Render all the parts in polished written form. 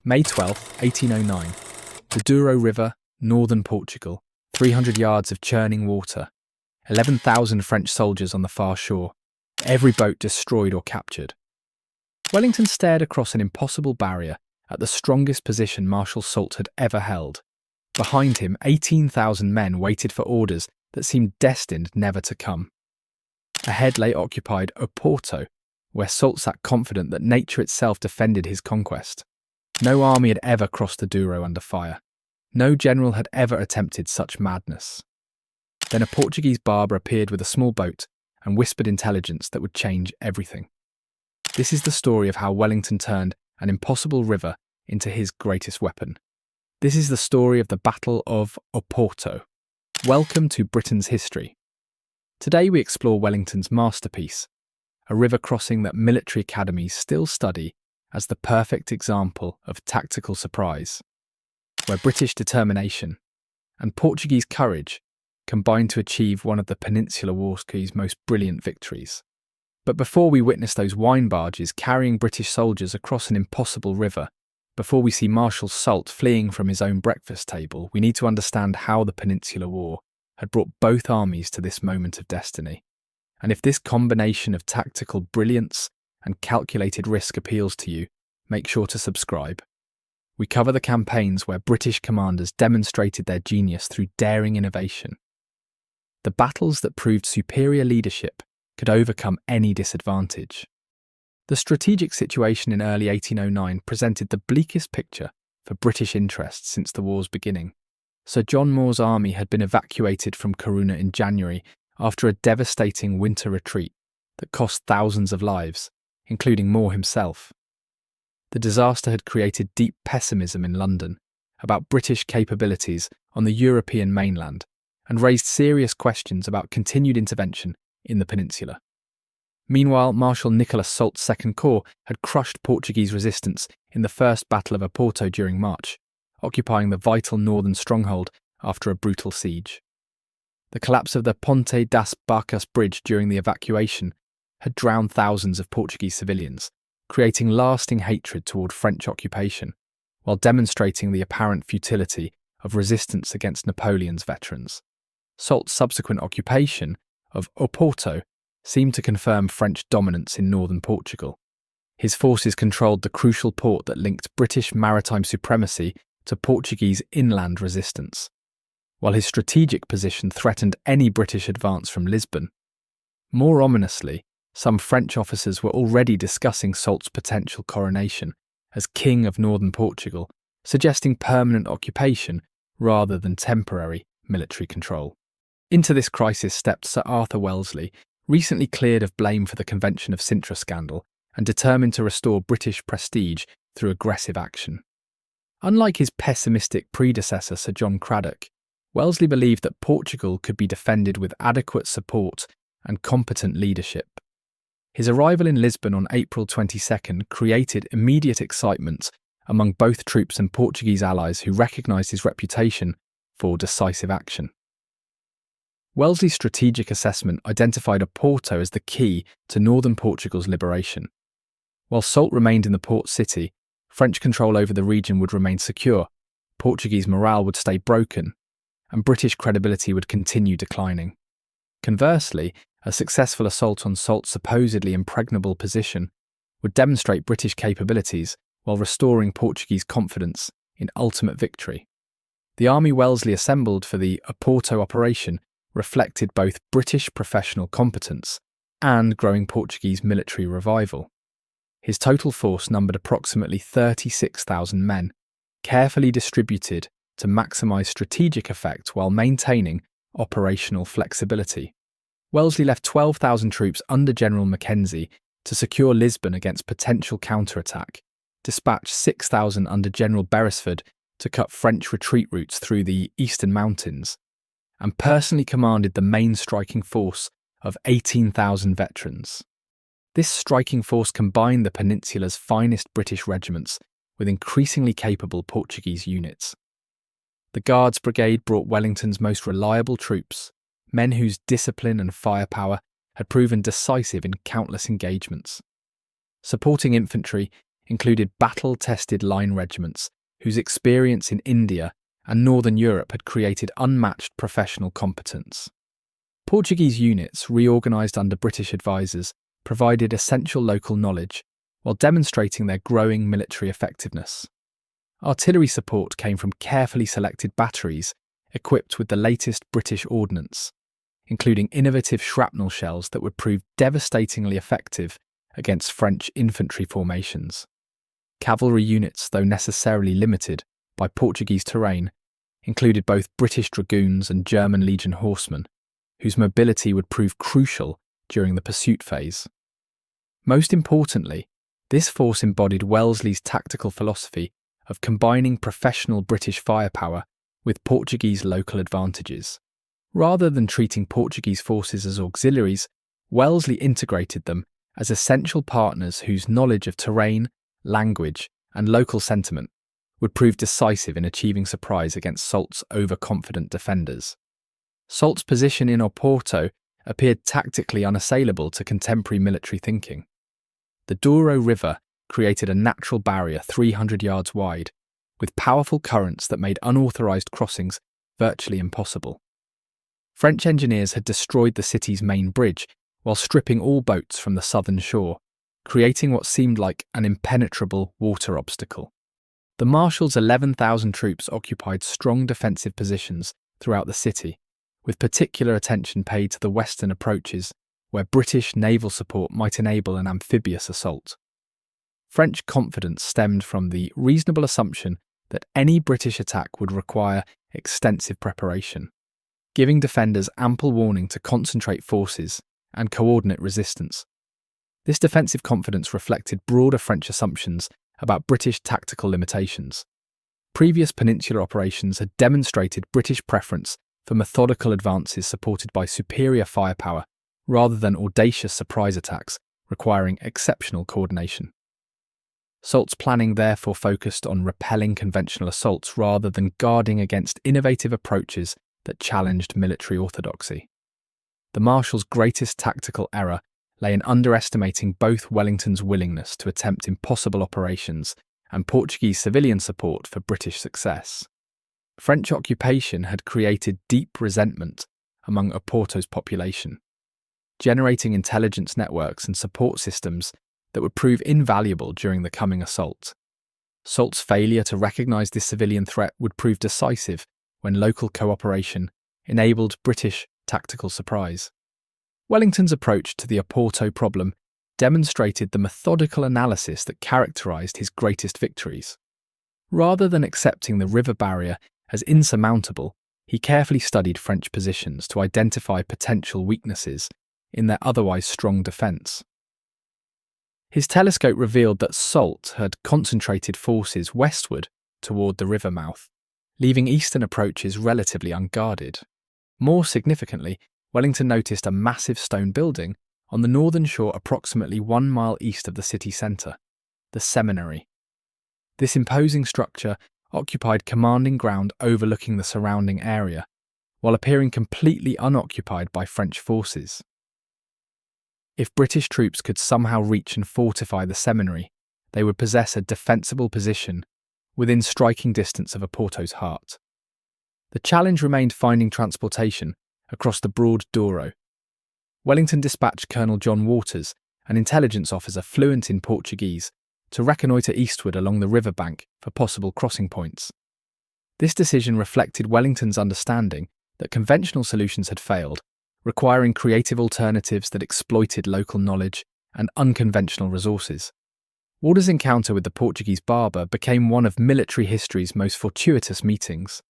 May 12, 1809. The Douro River, northern Portugal. 300 yards of churning water. 11,000 French soldiers on the far shore. Every boat destroyed or captured. Wellington stared across an impossible barrier at the strongest position Marshal Soult had ever held. Behind him, 18,000 men waited for orders that seemed destined never to come. Ahead lay occupied Oporto, where Soult sat confident that nature itself defended his conquest. No army had ever crossed the Douro under fire. No general had ever attempted such madness. Then a Portuguese barber appeared with a small boat and whispered intelligence that would change everything. This is the story of how Wellington turned an impossible river into his greatest weapon. This is the story of the Battle of Oporto. Welcome to Britain's history. Today we explore Wellington's masterpiece, a river crossing that military academies still study as the perfect example of tactical surprise, where British determination and Portuguese courage combined to achieve one of the Peninsular War's most brilliant victories. But before we witness those wine barges carrying British soldiers across an impossible river, before we see Marshal Soult fleeing from his own breakfast table, we need to understand how the Peninsular War had brought both armies to this moment of destiny. And if this combination of tactical brilliance and calculated risk appeals to you, make sure to subscribe. We cover the campaigns where British commanders demonstrated their genius through daring innovation. The battles that proved superior leadership could overcome any disadvantage. The strategic situation in early 1809 presented the bleakest picture for British interests since the war's beginning. Sir John Moore's army had been evacuated from Corunna in January after a devastating winter retreat that cost thousands of lives, including Moore himself. The disaster had created deep pessimism in London about British capabilities on the European mainland and raised serious questions about continued intervention in the peninsula. Meanwhile, Marshal Nicholas Soult's Second Corps had crushed Portuguese resistance in the First Battle of Oporto during March, occupying the vital northern stronghold after a brutal siege. The collapse of the Ponte das Barcas bridge during the evacuation had drowned thousands of Portuguese civilians, creating lasting hatred toward French occupation, while demonstrating the apparent futility of resistance against Napoleon's veterans. Soult's subsequent occupation of Oporto seemed to confirm French dominance in northern Portugal. His forces controlled the crucial port that linked British maritime supremacy to Portuguese inland resistance, while his strategic position threatened any British advance from Lisbon. More ominously, some French officers were already discussing Soult's potential coronation as King of northern Portugal, suggesting permanent occupation rather than temporary military control. Into this crisis stepped Sir Arthur Wellesley, recently cleared of blame for the Convention of Sintra scandal and determined to restore British prestige through aggressive action. Unlike his pessimistic predecessor Sir John Cradock, Wellesley believed that Portugal could be defended with adequate support and competent leadership. His arrival in Lisbon on April 22nd created immediate excitement among both troops and Portuguese allies who recognised his reputation for decisive action. Wellesley's strategic assessment identified Oporto as the key to northern Portugal's liberation. While Soult remained in the port city, French control over the region would remain secure, Portuguese morale would stay broken, and British credibility would continue declining. Conversely, a successful assault on Soult's supposedly impregnable position would demonstrate British capabilities while restoring Portuguese confidence in ultimate victory. The army Wellesley assembled for the Oporto operation reflected both British professional competence and growing Portuguese military revival. His total force numbered approximately 36,000 men, carefully distributed to maximise strategic effect while maintaining operational flexibility. Wellesley left 12,000 troops under General Mackenzie to secure Lisbon against potential counterattack, dispatched 6,000 under General Beresford to cut French retreat routes through the eastern mountains, and personally commanded the main striking force of 18,000 veterans. This striking force combined the peninsula's finest British regiments with increasingly capable Portuguese units. The Guards Brigade brought Wellington's most reliable troops, men whose discipline and firepower had proven decisive in countless engagements. Supporting infantry included battle-tested line regiments whose experience in India and Northern Europe had created unmatched professional competence. Portuguese units, reorganised under British advisors, provided essential local knowledge while demonstrating their growing military effectiveness. Artillery support came from carefully selected batteries equipped with the latest British ordnance, including innovative shrapnel shells that would prove devastatingly effective against French infantry formations. Cavalry units, though necessarily limited by Portuguese terrain, included both British dragoons and German Legion horsemen, whose mobility would prove crucial during the pursuit phase. Most importantly, this force embodied Wellesley's tactical philosophy of combining professional British firepower with Portuguese local advantages. Rather than treating Portuguese forces as auxiliaries, Wellesley integrated them as essential partners whose knowledge of terrain, language, and local sentiment would prove decisive in achieving surprise against Soult's overconfident defenders. Soult's position in Oporto appeared tactically unassailable to contemporary military thinking. The Douro River created a natural barrier 300 yards wide, with powerful currents that made unauthorized crossings virtually impossible. French engineers had destroyed the city's main bridge while stripping all boats from the southern shore, creating what seemed like an impenetrable water obstacle. The Marshal's 11,000 troops occupied strong defensive positions throughout the city, with particular attention paid to the western approaches where British naval support might enable an amphibious assault. French confidence stemmed from the reasonable assumption that any British attack would require extensive preparation, giving defenders ample warning to concentrate forces and coordinate resistance. This defensive confidence reflected broader French assumptions about British tactical limitations. Previous peninsular operations had demonstrated British preference for methodical advances supported by superior firepower rather than audacious surprise attacks requiring exceptional coordination. Soult's planning therefore focused on repelling conventional assaults rather than guarding against innovative approaches that challenged military orthodoxy. The Marshal's greatest tactical error lay in underestimating both Wellington's willingness to attempt impossible operations and Portuguese civilian support for British success. French occupation had created deep resentment among Oporto's population, generating intelligence networks and support systems that would prove invaluable during the coming assault. Soult's failure to recognise this civilian threat would prove decisive when local cooperation enabled British tactical surprise. Wellington's approach to the Oporto problem demonstrated the methodical analysis that characterised his greatest victories. Rather than accepting the river barrier as insurmountable, he carefully studied French positions to identify potential weaknesses in their otherwise strong defence. His telescope revealed that Soult had concentrated forces westward toward the river mouth, leaving eastern approaches relatively unguarded. More significantly, Wellington noticed a massive stone building on the northern shore approximately 1 mile east of the city centre, the seminary. This imposing structure occupied commanding ground overlooking the surrounding area, while appearing completely unoccupied by French forces. If British troops could somehow reach and fortify the seminary, they would possess a defensible position within striking distance of Oporto's heart. The challenge remained finding transportation across the broad Douro. Wellington dispatched Colonel John Waters, an intelligence officer fluent in Portuguese, to reconnoitre eastward along the riverbank for possible crossing points. This decision reflected Wellington's understanding that conventional solutions had failed, requiring creative alternatives that exploited local knowledge and unconventional resources. Waters' encounter with the Portuguese barber became one of military history's most fortuitous meetings.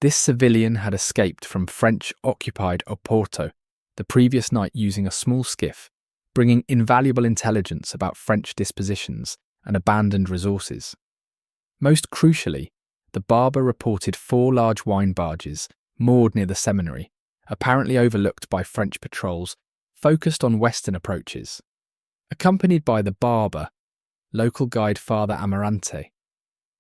This civilian had escaped from French-occupied Oporto the previous night using a small skiff, bringing invaluable intelligence about French dispositions and abandoned resources. Most crucially, the barber reported 4 large wine barges moored near the seminary, apparently overlooked by French patrols, focused on western approaches. Accompanied by the barber, local guide Father Amarante,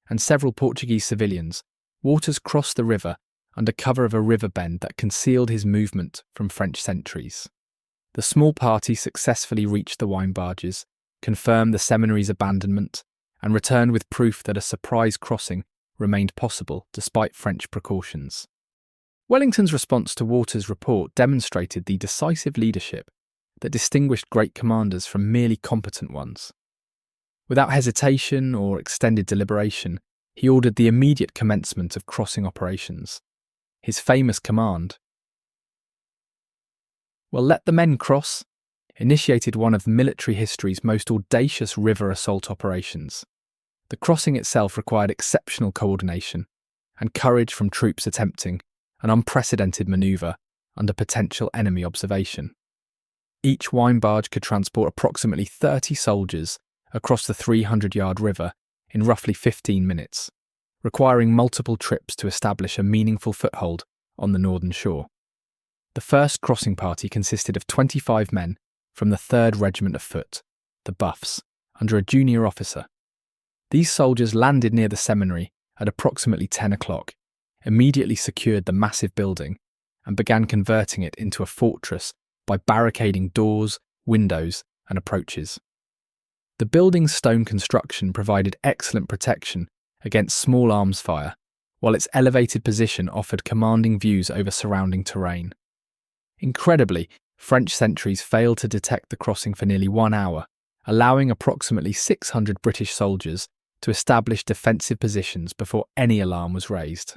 and several Portuguese civilians, Waters crossed the river under cover of a river bend that concealed his movement from French sentries. The small party successfully reached the wine barges, confirmed the seminary's abandonment, and returned with proof that a surprise crossing remained possible despite French precautions. Wellington's response to Walter's report demonstrated the decisive leadership that distinguished great commanders from merely competent ones. Without hesitation or extended deliberation, he ordered the immediate commencement of crossing operations. His famous command, "Well, let the men cross," initiated one of military history's most audacious river assault operations. The crossing itself required exceptional coordination and courage from troops attempting an unprecedented manoeuvre under potential enemy observation. Each wine barge could transport approximately 30 soldiers across the 300-yard river in roughly 15 minutes, requiring multiple trips to establish a meaningful foothold on the northern shore. The first crossing party consisted of 25 men from the 3rd Regiment of Foot, the Buffs, under a junior officer. These soldiers landed near the seminary at approximately 10 o'clock, immediately secured the massive building, and began converting it into a fortress by barricading doors, windows, and approaches. The building's stone construction provided excellent protection against small arms fire, while its elevated position offered commanding views over surrounding terrain. Incredibly, French sentries failed to detect the crossing for nearly 1 hour, allowing approximately 600 British soldiers to establish defensive positions before any alarm was raised.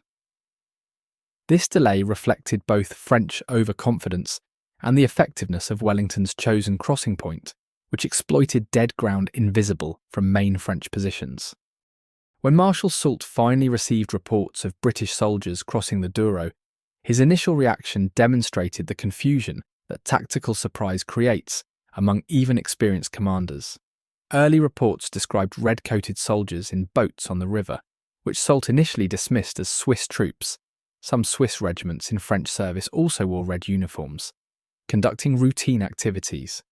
This delay reflected both French overconfidence and the effectiveness of Wellington's chosen crossing point, which exploited dead ground invisible from main French positions. When Marshal Soult finally received reports of British soldiers crossing the Douro, his initial reaction demonstrated the confusion that tactical surprise creates among even experienced commanders. Early reports described red-coated soldiers in boats on the river, which Soult initially dismissed as Swiss troops. Some Swiss regiments in French service also wore red uniforms, conducting routine activities.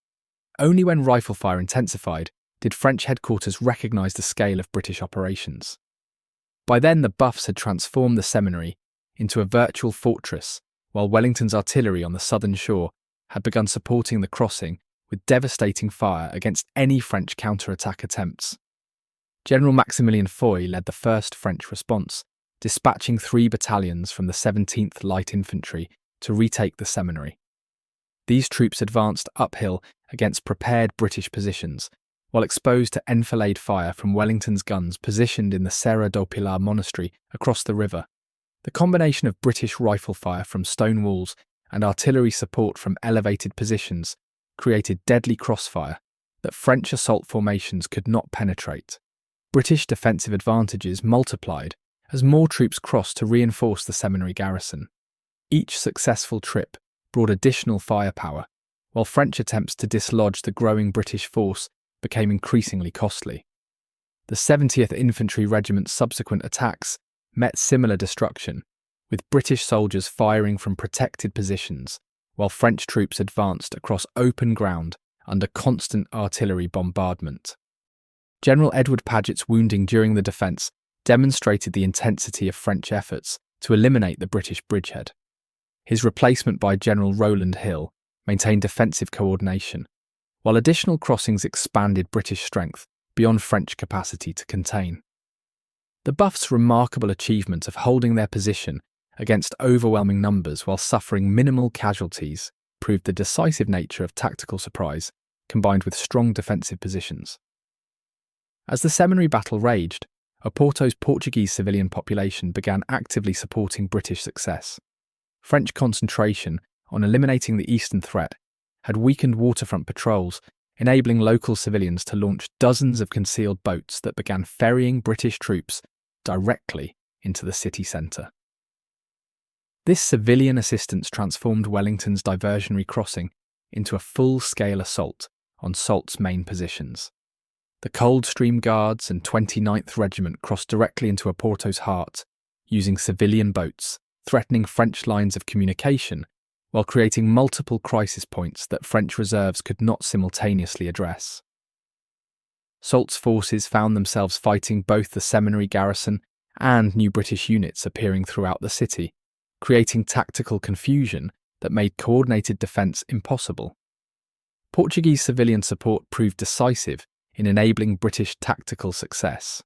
Only when rifle fire intensified did French headquarters recognise the scale of British operations. By then, the Buffs had transformed the seminary into a virtual fortress, while Wellington's artillery on the southern shore had begun supporting the crossing with devastating fire against any French counter-attack attempts. General Maximilien Foy led the first French response, dispatching 3 battalions from the 17th Light Infantry to retake the seminary. These troops advanced uphill against prepared British positions, while exposed to enfilade fire from Wellington's guns positioned in the Serra do Pilar monastery across the river. The combination of British rifle fire from stone walls and artillery support from elevated positions created deadly crossfire that French assault formations could not penetrate. British defensive advantages multiplied as more troops crossed to reinforce the seminary garrison. Each successful trip brought additional firepower, while French attempts to dislodge the growing British force became increasingly costly. The 70th Infantry Regiment's subsequent attacks met similar destruction, with British soldiers firing from protected positions, while French troops advanced across open ground under constant artillery bombardment. General Edward Paget's wounding during the defence demonstrated the intensity of French efforts to eliminate the British bridgehead. His replacement by General Rowland Hill maintained defensive coordination, while additional crossings expanded British strength beyond French capacity to contain. The Buffs' remarkable achievement of holding their position against overwhelming numbers while suffering minimal casualties proved the decisive nature of tactical surprise combined with strong defensive positions. As the seminary battle raged, Oporto's Portuguese civilian population began actively supporting British success. French concentration on eliminating the eastern threat had weakened waterfront patrols, enabling local civilians to launch dozens of concealed boats that began ferrying British troops directly into the city centre. This civilian assistance transformed Wellington's diversionary crossing into a full-scale assault on Soult's main positions. The Coldstream Guards and 29th Regiment crossed directly into Oporto's heart, using civilian boats, threatening French lines of communication, while creating multiple crisis points that French reserves could not simultaneously address. Soult's forces found themselves fighting both the seminary garrison and new British units appearing throughout the city, creating tactical confusion that made coordinated defence impossible. Portuguese civilian support proved decisive in enabling British tactical success.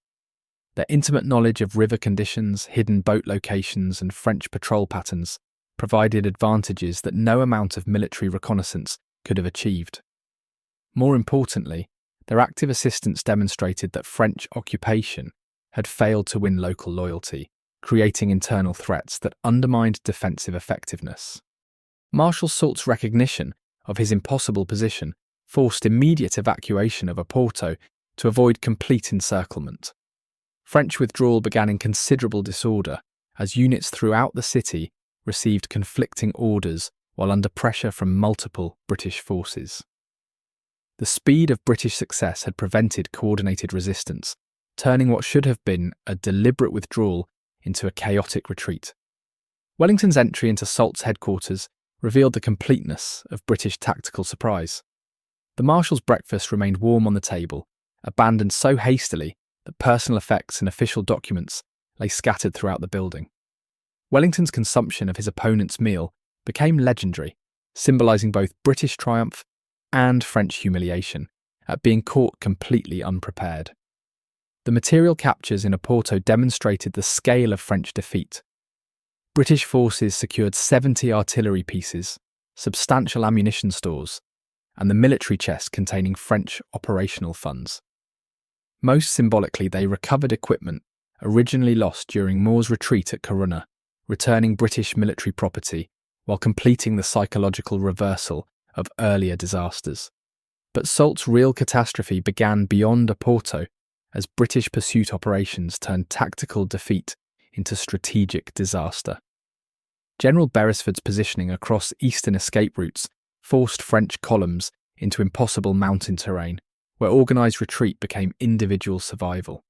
Their intimate knowledge of river conditions, hidden boat locations, and French patrol patterns provided advantages that no amount of military reconnaissance could have achieved. More importantly, their active assistance demonstrated that French occupation had failed to win local loyalty, creating internal threats that undermined defensive effectiveness. Marshal Soult's recognition of his impossible position forced immediate evacuation of Oporto to avoid complete encirclement. French withdrawal began in considerable disorder as units throughout the city received conflicting orders while under pressure from multiple British forces. The speed of British success had prevented coordinated resistance, turning what should have been a deliberate withdrawal into a chaotic retreat. Wellington's entry into Soult's headquarters revealed the completeness of British tactical surprise. The Marshal's breakfast remained warm on the table, abandoned so hastily that personal effects and official documents lay scattered throughout the building. Wellington's consumption of his opponent's meal became legendary, symbolising both British triumph and French humiliation at being caught completely unprepared. The material captures in Oporto demonstrated the scale of French defeat. British forces secured 70 artillery pieces, substantial ammunition stores, and the military chest containing French operational funds. Most symbolically, they recovered equipment originally lost during Moore's retreat at Corunna, returning British military property while completing the psychological reversal of earlier disasters. But Soult's real catastrophe began beyond Oporto as British pursuit operations turned tactical defeat into strategic disaster. General Beresford's positioning across eastern escape routes forced French columns into impossible mountain terrain, where organised retreat became individual survival.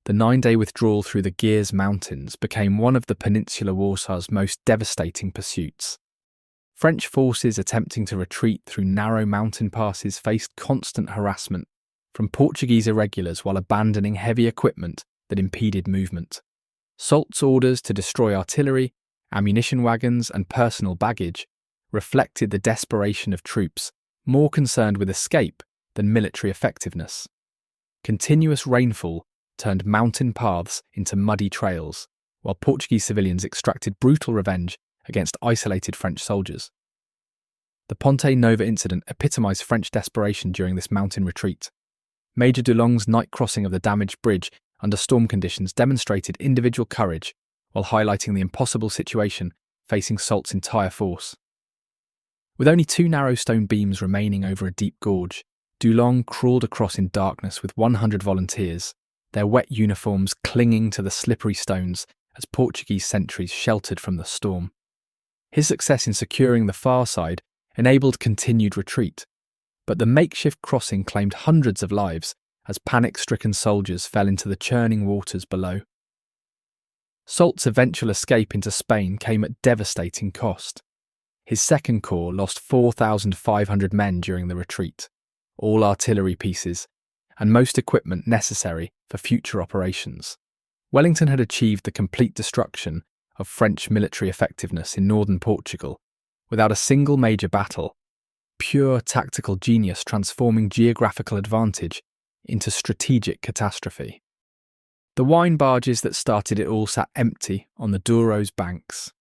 The 9-day withdrawal through the Gers Mountains became one of the Peninsular Warsaw's most devastating pursuits. French forces attempting to retreat through narrow mountain passes faced constant harassment from Portuguese irregulars while abandoning heavy equipment that impeded movement. Soult's orders to destroy artillery, ammunition wagons, and personal baggage reflected the desperation of troops more concerned with escape than military effectiveness. Continuous rainfall turned mountain paths into muddy trails, while Portuguese civilians extracted brutal revenge against isolated French soldiers. The Ponte Nova incident epitomised French desperation during this mountain retreat. Major Dulong's night crossing of the damaged bridge under storm conditions demonstrated individual courage while highlighting the impossible situation facing Soult's entire force. With only 2 narrow stone beams remaining over a deep gorge, Dulong crawled across in darkness with 100 volunteers, their wet uniforms clinging to the slippery stones as Portuguese sentries sheltered from the storm. His success in securing the far side enabled continued retreat, but the makeshift crossing claimed hundreds of lives as panic-stricken soldiers fell into the churning waters below. Soult's eventual escape into Spain came at devastating cost. His Second Corps lost 4,500 men during the retreat, all artillery pieces, and most equipment necessary for future operations. Wellington had achieved the complete destruction of French military effectiveness in northern Portugal without a single major battle, pure tactical genius transforming geographical advantage into strategic catastrophe. The wine barges that started it all sat empty on the Douro's banks,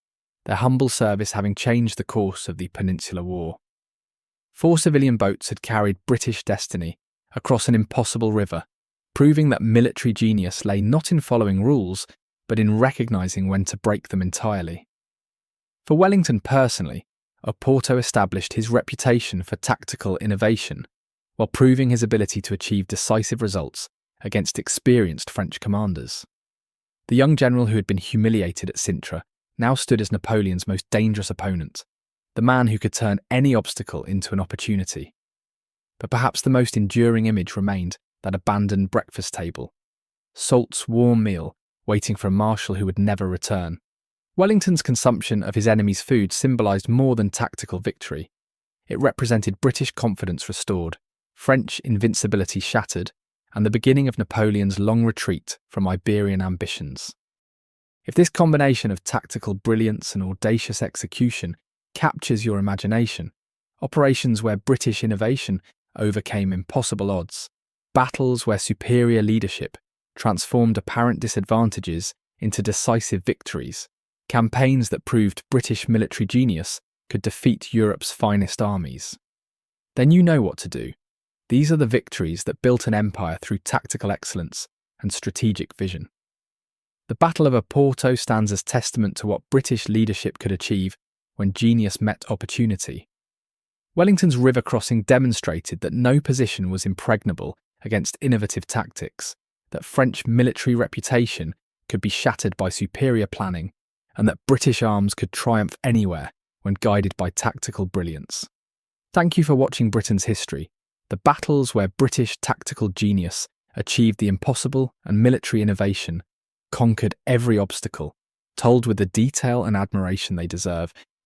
their humble service having changed the course of the Peninsular War. 4 civilian boats had carried British destiny across an impossible river, proving that military genius lay not in following rules, but in recognising when to break them entirely. For Wellington personally, Oporto established his reputation for tactical innovation, while proving his ability to achieve decisive results against experienced French commanders. The young general who had been humiliated at Sintra now stood as Napoleon's most dangerous opponent, the man who could turn any obstacle into an opportunity. But perhaps the most enduring image remained that abandoned breakfast table, Soult's warm meal waiting for a marshal who would never return. Wellington's consumption of his enemy's food symbolised more than tactical victory. It represented British confidence restored, French invincibility shattered, and the beginning of Napoleon's long retreat from Iberian ambitions. If this combination of tactical brilliance and audacious execution captures your imagination, operations where British innovation overcame impossible odds, battles where superior leadership transformed apparent disadvantages into decisive victories, campaigns that proved British military genius could defeat Europe's finest armies. Then you know what to do. These are the victories that built an empire through tactical excellence and strategic vision. The Battle of Oporto stands as testament to what British leadership could achieve when genius met opportunity. Wellington's river crossing demonstrated that no position was impregnable against innovative tactics, that French military reputation could be shattered by superior planning, and that British arms could triumph anywhere when guided by tactical brilliance. Thank you for watching Britain's history, the battles where British tactical genius achieved the impossible and military innovation conquered every obstacle, told with the detail and admiration they deserve.